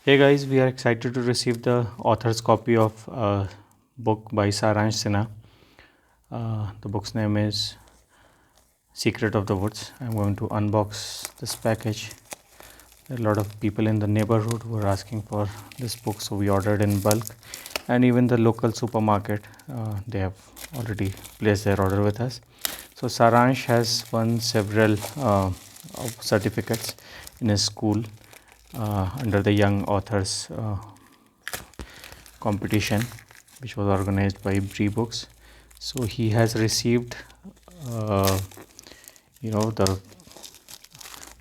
Hey guys, we are excited to receive the author's copy of a book by Saransh Sinha. The book's name is Secret of the Woods. I'm going to unbox this package. There are a lot of people in the neighborhood who are asking for this book, so we ordered in bulk. And even the local supermarket, they have already placed their order with us. So Saransh has won several certificates in his school under the Young Authors competition, which was organized by BriBooks. So he has received, the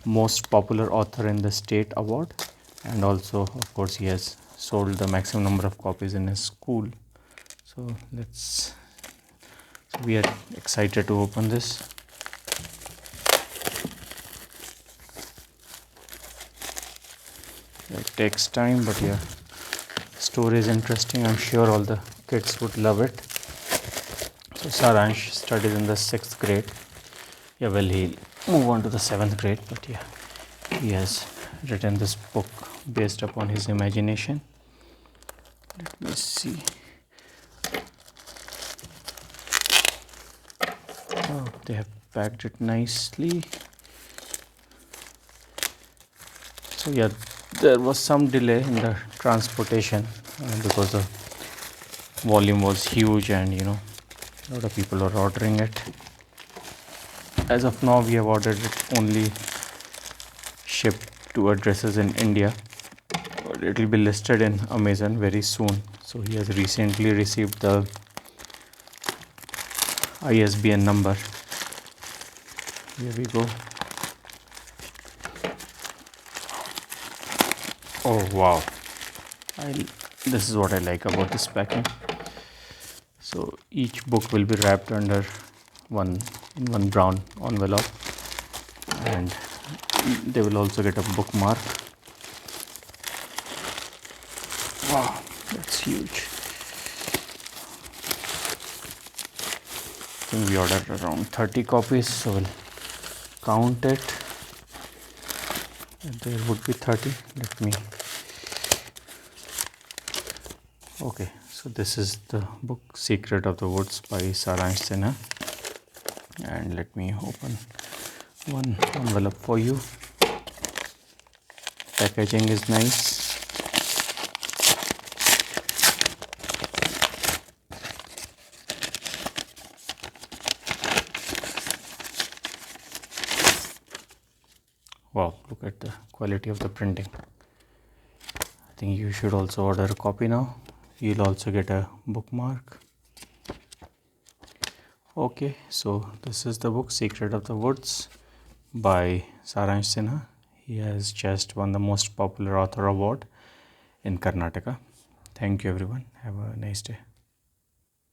most popular author in the state award, and also, of course, he has sold the maximum number of copies in his school. So we are excited to open this. It takes time, but yeah, story is interesting. I'm sure all the kids would love it. So Saransh studies in the 6th grade. Yeah, well, he'll move on to the 7th grade, but yeah, he has written this book based upon his imagination. Let me see. Oh, they have packed it nicely. So yeah, there was some delay in the transportation because the volume was huge, and a lot of people are ordering it. As of now, we have ordered it only shipped to addresses in India, but it will be listed in Amazon very soon. So he has recently received the ISBN number. Here we go. Oh wow, this is what I like about this packing. So each book will be wrapped under one brown envelope, and they will also get a bookmark. Wow, that's huge. I think we ordered around 30 copies, so we'll count it. And there would be 30. Okay, so this is the book Secret of the Woods by Saransh Sinha, and let me open one envelope for you. Packaging is nice. Wow, look at the quality of the printing. I think you should also order a copy now. You'll also get a bookmark. Okay, so this is the book Secret of the Woods by Saransh Sinha. He has just won the most popular author award in Karnataka. Thank you everyone. Have a nice day.